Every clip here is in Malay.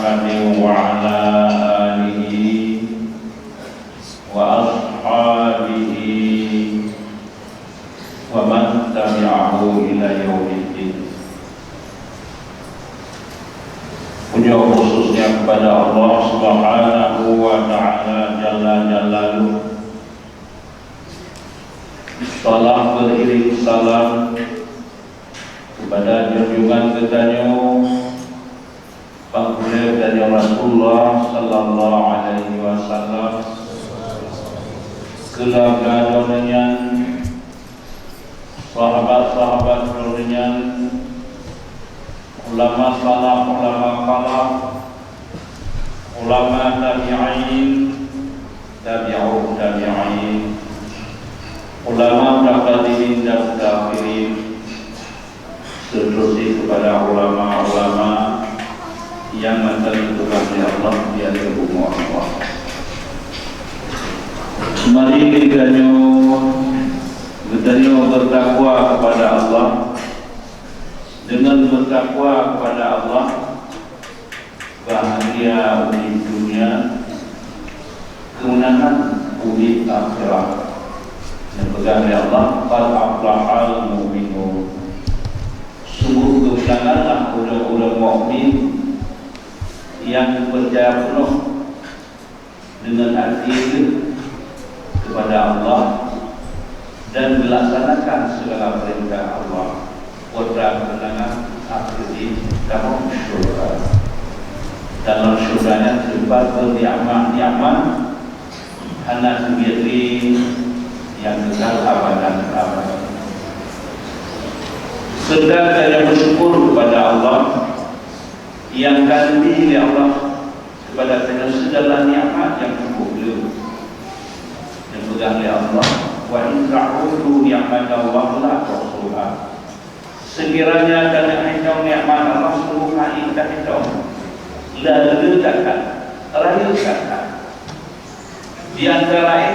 Muhammadin wa ala alihi wa ashabihi wa man tabi'ahu ila yaumiddin. Puja khususnya kepada Allah Subhanahu wa ta'ala Jalla Jalaluh. Salam beriring salam kepada junjungan ketanyo Panggil dari Rasulullah Sallallahu Alaihi Wasallam, keluarga donenyan, sahabat-sahabat donenyan, ulama salaf, ulama khalaf, ulama tabi'in, tabi'ut tabi'in, ulama mutaqaddimin dan mutaakhirin, seterusnya kepada ulama-ulama yang menentukan oleh Allah di atas bumi Allah. Mari kita bertakwa kepada Allah. Dengan bertakwa kepada Allah, bahagia di dunia, kemenangan di akhirat. Dan pegang oleh Allah, qad aflahal mu'minun. Sungguh kemenanganlah orang-orang mukmin yang percaya penuh dengan hati kepada Allah dan melaksanakan segala perintah Allah. Putra kemenangan akhir di dalam syurga. Dalam syurganya terlibat ni'mat anak sendiri yang kekal abadan. Sedang saya bersyukur kepada Allah yang kami oleh Allah kepada segala nikmat yang cukup beliau yang pegang oleh Allah. Wa in ta'udu ni'mat Allah la tuhsuha. Sekiranya kalian hitung nikmat Allah sungguh kita hitung, lalu takkan rayakan. Di antara lain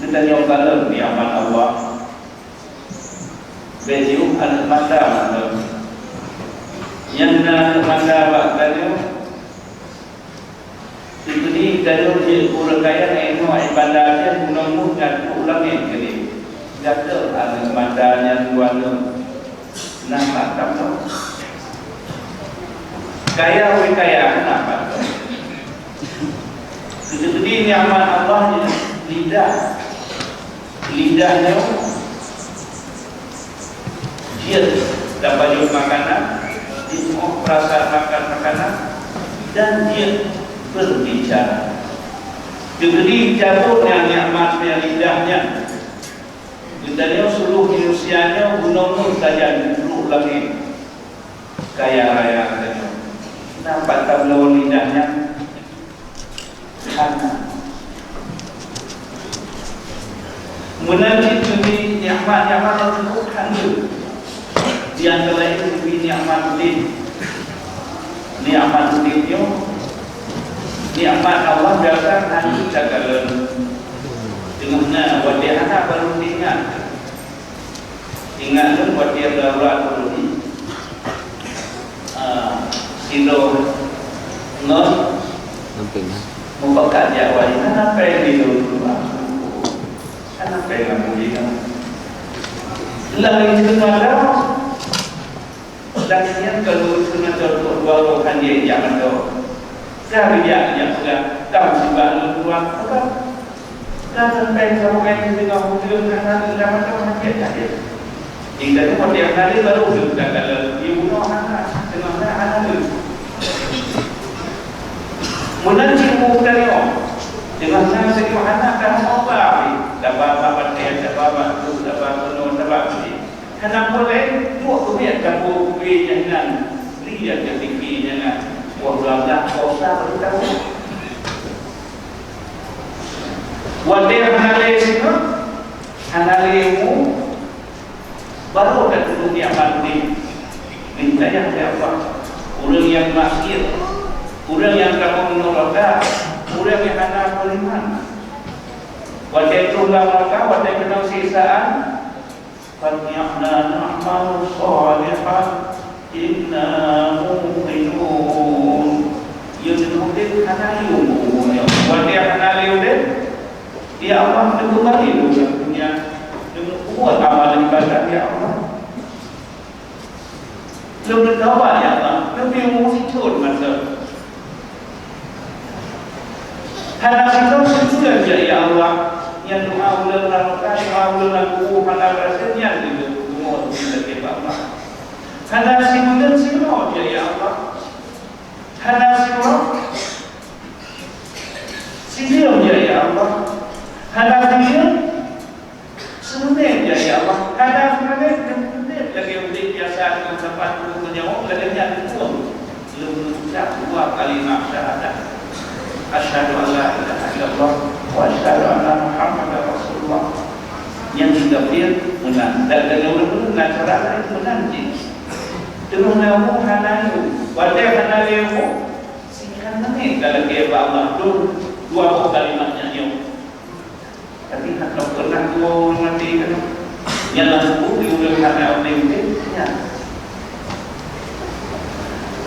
kita nyongkalan nikmat Allah. Beliau anak mata yang nak manda bakal itu ni kalau dia kurang kaya eno ibadah dia gunung dan ulang yang kini jatuh ada mandanya dua nampak tak kaya kenapa itu ni amal Allah lidahnya dia dapat makanan, dia mau perasaan makan makanan dan dia berbicara. Jadi jatuhnya nikmatnya lidahnya. Lidahnya seluruh manusianya gunung saja dulu lagi kaya raya saja. Nampak tak belum lidahnya? Karena menanti demi nikmat-nikmat yang Tuhan di antara itu nikmat din, nikmat dinnya, nikmat Allah datang nanti cakaran dengan buat dia anak baru ingat buat dia darurat baru ni silo nol membuka Jawa ini apa yang dulu apa yang mungkin lalu itu ada dan kalau sebenarnya berwawasan dia jangan tahu. Saya yang sudah tahu sebab luar apa? Dan sampai sampai dengan hujung karena dalam macam dia tadi. Hingga tu pada hari baru sudah kalau ibu anak dengan anak itu. Menanti muda dia dengan saya sekitar anak dan apa? Dapat apa dia dapat tu dapat penuh dapat ni. Karena boleh buat kebiak campur kuih jangan lihat ke tinggi jangan buat belakang kosa beritahu wadah hanale sini hanalemu baru dah turun yang mandi minta yang siapa orang yang maksir orang yang kamu menolak orang yang hana beriman wadah tunggal maka wadah kenal sisaan فَلْيَعْنَا نَعْمَلُ صَالِحًا إِنَّا مُؤْمِنُونَ hanali umumnya. Buat dia hanali udah, ya Allah kembali dunia dengan buat amalan ibadat ya Allah. Lebih kawal ya Allah, lebih musicun masa. Hanali kau sesuai ya Allah. Yang doa ulang hanal rasanya gitu semua kita Allah. Hanal simulan simo ya Allah. Hanal simo sidiam ya Allah. Hanal sidiam sunnah ya Allah. Hanal sunnah lagi udah biasa dengan tempat menjawab lagi yang itu belum ucap dua kalimat syahadat. Asyhadu an la ilaha illallah wa asyhadu anna Muhammadar Rasulullah. Yang dikafir menang dan dengan benar cara lain menanti. Dengan namu hanayu, wadai hanayu. Sikan ni kalau dia Allah tu dua kalimatnya yo. Tapi nak pernah dua mati kan? Yang lalu diulang hanayu ni.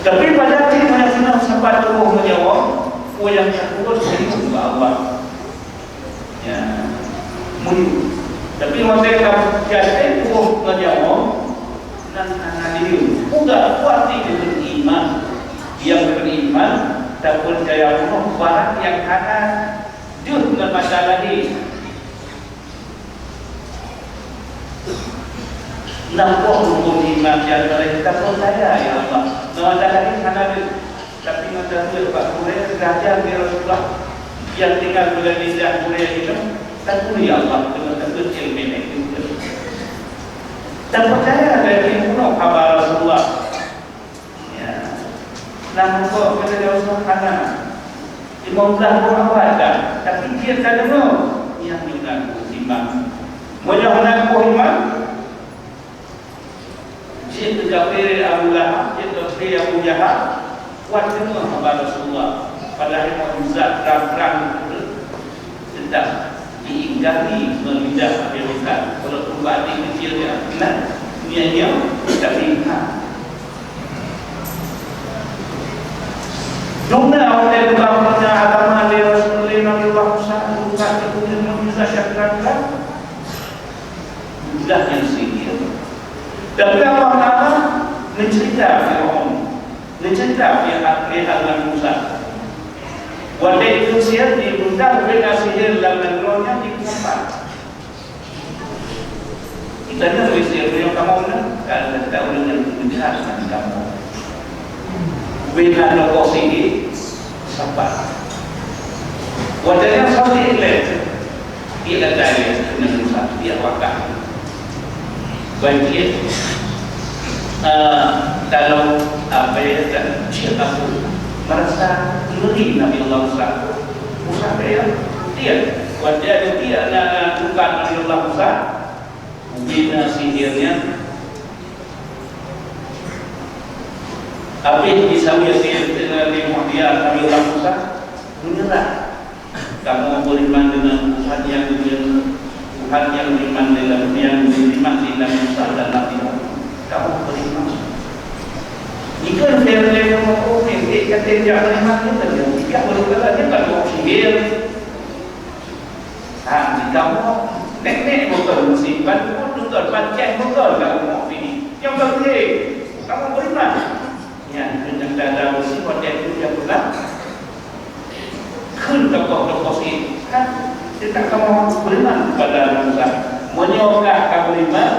Tapi pada dia yang senang sempat tu menjawab. Yang terus dari Allah, ya, mungkin. Tapi mereka jadi pun menjawab dan analisis. Bukan kuat itu beriman, yang beriman dan percaya Allah barang yang kanan jauh dengan masalah ini. Nampak hukum iman yang mereka percaya ya Allah. Masalah ini kanan. Tapi macam tu Pak Quresh raja di Rasulullah yang tinggal di lidah Quresh itu tak boleh Allah dengan kecil ini. Dan percaya dari penuh kabar Rasulullah. Ya, namun kok kita jauh sana. Imamlah berapa ada, tapi dia tak dengar yang mengaku iman. Mengaku iman. Dia kafir Abu Lahab, dia kafir Abu Jahal. Kuat semua kepada Rasulullah. Padahal mukjizat terang-terang sedang diingkari melidah Amerika. Kalau berbanding kecilnya, nah, dia tapi Jumlah oleh ulama agama Rasulullah Nabi Musa bukan kemudian mukjizat syakran mudah yang sihir. Tapi Allah Taala menceritakan Dicerita pihak dengan Musa. Waktu itu sihir diundang benda sihir dalam negerinya di tempat. Kita ni lebih sihir yang kamu nak, kalau kita dengan menjelaskan kamu. Benda lokal sihir sampai. Waktu yang Saudi England, dia datang dengan Musa, dia wakaf. Baik kalau apa yang dia merasa ngeri Nabi Allah Musa dia wajah dia nak bukan Nabi Allah Musa bina sihirnya habis disawir dengan dia Nabi Allah Musa menyerah. Kamu beriman dengan Tuhan yang beriman dalam yang beriman dalam Musa dan Nabi Muhammad. Kamu beriman. Jika dia mau ini kata dia beriman itu dia tidak berubah dia tak mau sihir. Jika mau nenek betul musibah betul pancen betul kamu mau ini. Yang penting kamu beriman. Ya dengan dada musibah dia itu yang benar. Kun tokoh-tokoh sihir dia tak kamu beriman kepada Musa. Menyokak kamu beriman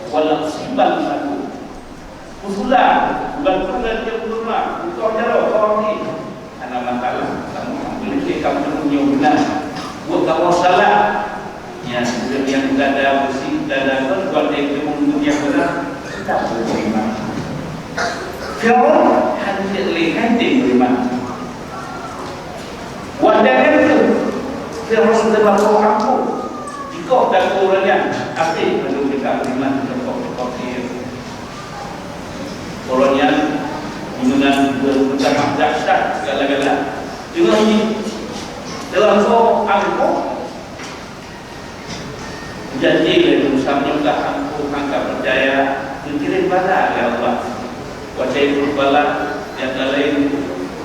walau simbang satu usulan bukan dia berdoa untuk jauh orang ini anak masalah kamu boleh kamu punya benar buat kamu salah ya sudah yang tidak ada bersih tidak ada buat dia untuk yang benar tak boleh beriman. Fir'aun hanya lihat dia beriman. Wadahnya itu Fir'aun sudah berlaku aku jika dan orangnya asli menurut kita beriman tokoh-tokoh sihir. Orangnya dengan bersama dahsyat segala-gala. Juga ini dalam angkut janji dari Musa menyembah angkut angkat percaya mengirim bala ya Allah. Wajah itu bala yang lain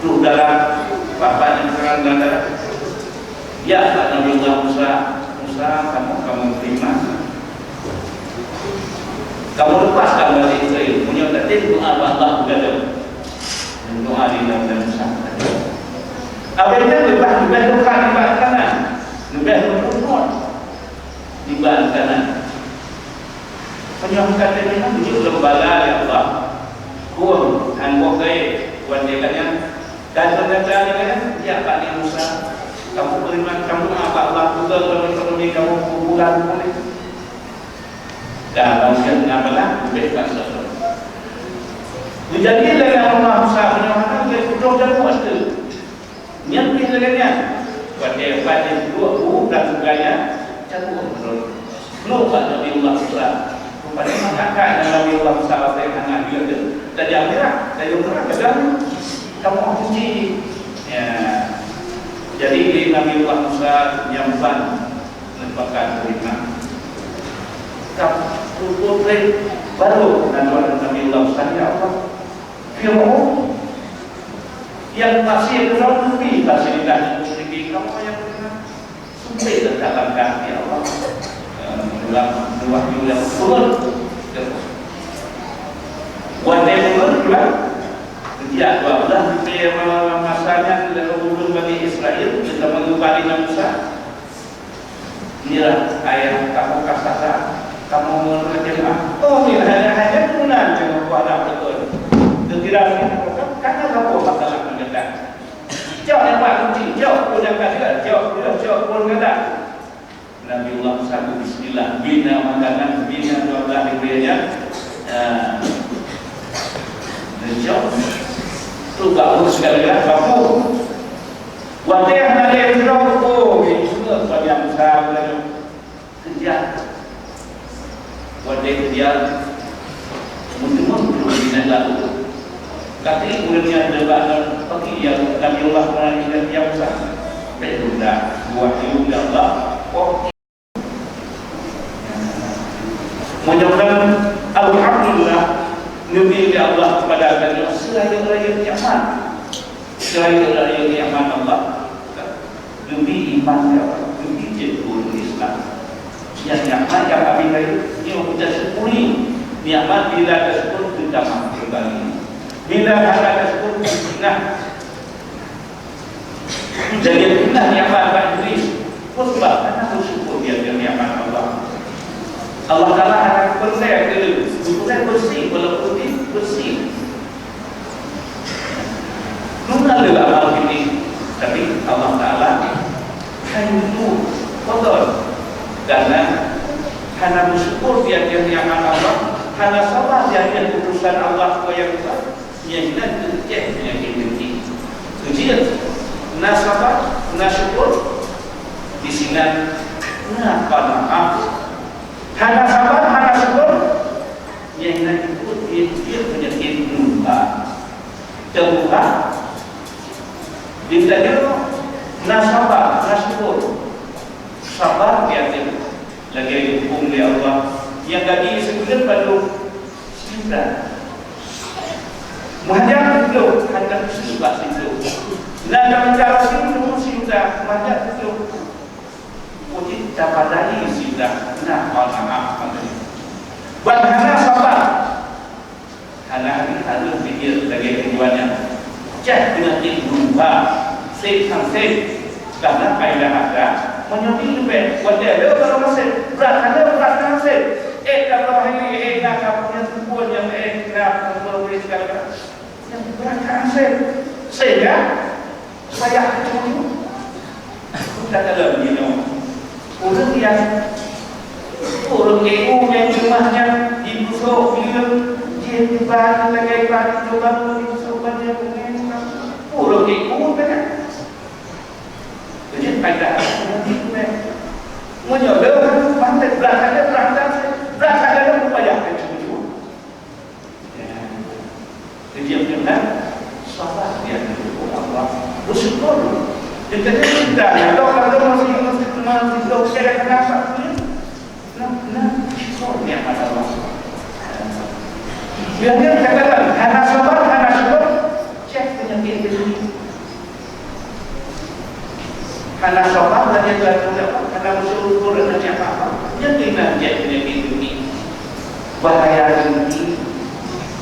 ruh dalam Bapak yang terang dan ya Pak Nabi Allah Musa, kamu terima, kamu lepaskan balik Israel. Punya kata doa Allah berkata, doa di dalam Musa. Apa itu lebih doa di bahagian kanan, lebih berdoa di bahagian kanan. Punya kata ini menunjuk lembaga ya Allah, kun anggap gaya wanitanya dan ternyata ya Pak Nabi Musa. Kamu beriman, kamu apa Allah juga kalau ekonomi kamu bulan boleh. Dan bangsa ngapalah bebas saja. Jadi dengan Allah Musa menyatakan dia sudah dan buat tu. Niat pilihnya, pada dua dan gaya jatuh terus. Lupa Nabi Allah Musa. Pada kakak dan Nabi Allah Musa yang anak dia tu. Dan yang merah, kadang kamu kunci. Ya. Jadi Nabi Allah Musa nyampan merupakan terima. Tutup baru dan Nabi Allah Musa ya Allah. Fir'aun yang masih dalam bumi fasilitas musyrik kamu yang sumpah dalam kami ya Allah. Dalam wahyu yang turun. Whatever juga. Ya, Allah masanya dalam hubungan Bani Israel kita mengubah Nabi Musa. Inilah ayat kamu kasasa, kamu menerjemah. Oh, ini hanya tunan jangan buat apa betul. Sekiranya karena kamu masalah mengenai. Jauh yang buat kunci, jauh punya kata, jauh pun kata. Nabi Allah Musa Bismillah, bina makanan, bina doa diberinya. Jauh. Tu baru sekali-kali kamu. Waktu yang ada yang berlaku, itu pada yang besar kerja. Waktu kerja, mungkin tidak lalu. Kata kemudian debat pergi yang Nabi Allah mengajar yang besar. Itu dah buat ilmu Allah. Mudah-mudahan alhamdulillah. Nabi Allah kepada kalian seraya-raya iman, seraya-raya iman Allah. Nabi iman Allah, Nabi jadul Islam. Yang iman yang kami tadi, yang kita sepuli, iman bila tersebut kita mampu kembali. Bila ada tersebut nah, jadi kita iman Iblis, sebab karena bersyukur dia iman Allah. Allah Taala akan bersih dulu, bukan bersih, walaupun bersih. Melalui amal ini, tapi Allah Taala hanya kotor, karena hanya bersyukur dia akan Allah, hanya sabar dia keputusan Allah yang besar, yang nanti yang dimiliki. Ujian, nasabar, nasyukur, di sini maaf. Hanya sabar, hanya syukur. Yang nanti itu dia penyakit lupa. Terbuka. Dia nasabar, nasyukur. Sabar dia lagi dihukum oleh Allah. Yang tadi sebenarnya perlu cinta. Mahjab itu hanya susah itu. Dan cara itu cinta, mahjab itu. Wajib dapat dari sudah maaf buat hana sabar hana harus pikir lagi tujuannya cek dengan lupa save karena kaidah ada menyobi lebih wajar dia kalau masih berat kalau ini nak punya tujuan yang nak melalui segala yang berat sehingga saya sudah dalam begini. Orang EU yang rumahnya di busuk film dia dibagi lagi bagi coba di busuk banyak orang EU kan jadi pada itu menjodoh pantai belakangnya upaya itu dia benar sabar dia Allah bersyukur kita kalau masih dokter kenapa syukurnya pada Allah. Biarnya katakan hana sabar, hana syukur, cek penyakit ini. Karena sabar dan yang lain karena bersyukur dan yang apa? Yang kena jadi ini bahaya ini.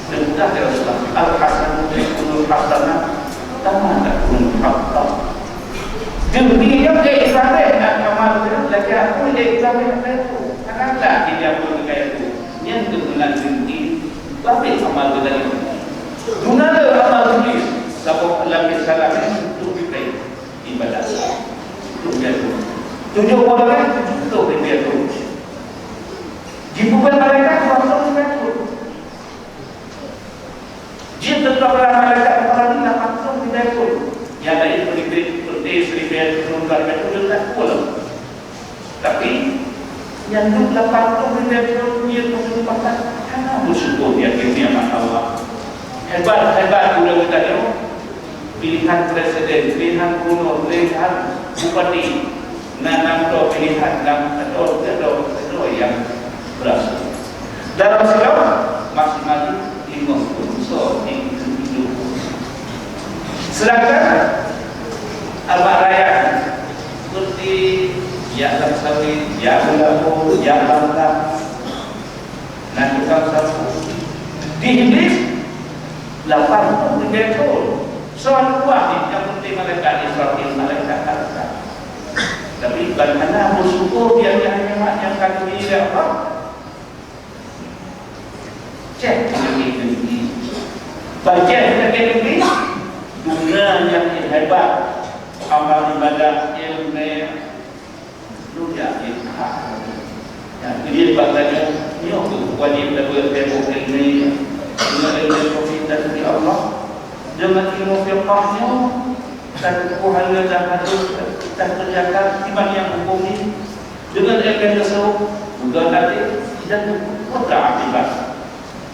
Dan kita harus al-hasan yakul hasanah tamana kun hatta. Demi yang keikhlasan dan amal lagi aku keikhlasan itu. Karena tidak pun kayak itu. Yang kebenaran tinggi tapi amal dari guna amal tulis sabab lapis salam untuk kita ibadah. Tujuh orang itu dia tu. Jibukan mereka langsung itu. Jika tetap mereka orang ini langsung tidak itu. Yang lain berdiri seribu menunggang itu tidak boleh. Tapi yang itu langsung tidak itu dia menunjukkan karena bersyukur yakinnya Allah. Hebat udah kita ni. Pilihan presiden, pilihan gubernur, pilihan bupati, nanam do pilihan atau yang berasal. Dalam segala maksimal 50 so itu. Sedangkan Arba Raya seperti yang sawit, yang lampu, yang langkah, nanti sapu di Inggris 80 betul. Soal kuah yang penting mereka Israel mereka katakan. Tapi bagaimana bersyukur yang kami tidak apa? Cek ini. Bagian ini dunia yang hebat, amal ibadah ilmu dunia ikhlas. Yang dia bagian ini wajib dapat ilmu ini dengan ilmu dari Allah. Dengan ilmu fiqahnya dan Tuhannya dan kerjakan iman yang hukum ini dengan ilmu tasawuf juga nanti dan putra akibat.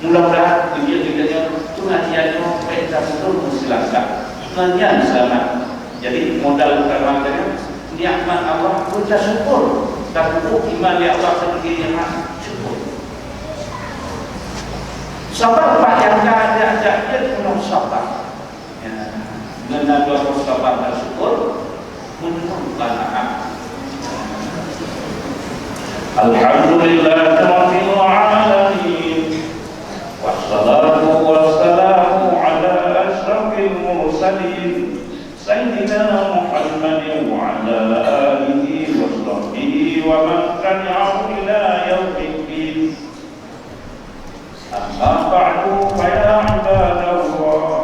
Mudah-mudahan dia pengajiannya kita betul mensilaskan pengajian selamat. Jadi modal utama dari nikmat Allah kita syukur dan iman yang Allah sendiri yang syukur. Sabar Pak yang ada dia penuh sabar. Dengan dua sabar dan syukur menunjukkan akan. Alhamdulillah rabbil alamin. Wassalatu wassalamu ala asyrafil mursalin sayyidina Muhammadin wa ala alihi wa sahbihi wa man tabi'ahu ila yaumiddin. Amma ba'du fa ya ibadallah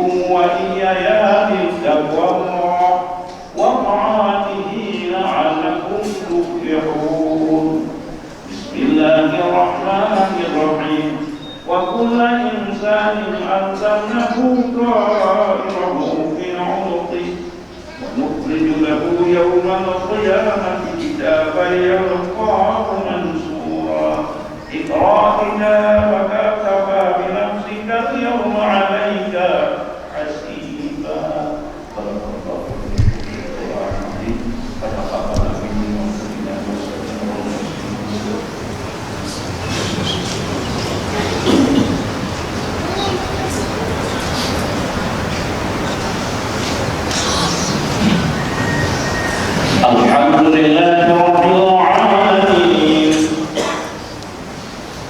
وإياي بالتقوى الله وطاعته لعلكم تفلحون. بسم الله الرحمن الرحيم. وكل إنسان ألزمناه طائره في عنقه ونخرج له يوم القيامة كتابا يلقاه منشورا. اقرأ كتابك كفى بنفسك اليوم عليك حسيبا. Alhamdulillah rabbil alamin.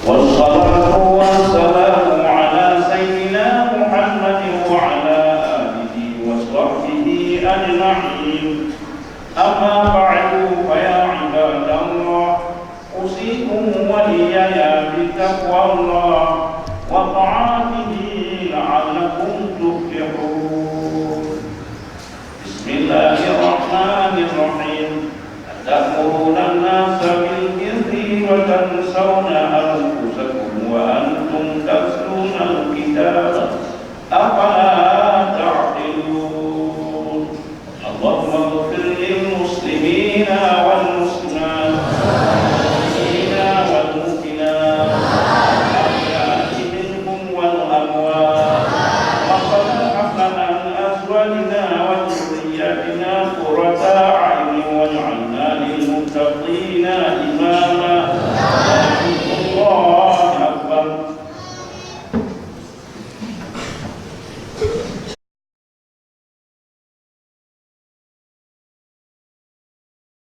Wassalatu wassalamu ala sayyidina Muhammadin wa ala alihi wa sahbihi ajma'in. Amma ba'du fa ya ibadallah usikum wa iyaya bittaqwallah wa ta'atihi la'allakum tuflihun. Bismillahirrahmanirrahim. Ta'muruna an-nasa bil birri wa tansawna anfusakum wa antum tatluna al-kitaba afala ta'qilun. Allahumma ighfir lil muslimina wal muslimat wal mu'minat al-ahya'i minhum wal amwat. Rabbana hab lana min azwajina wa dhurriyyatina qurrata a'yun waj'alna lil muttaqina imama.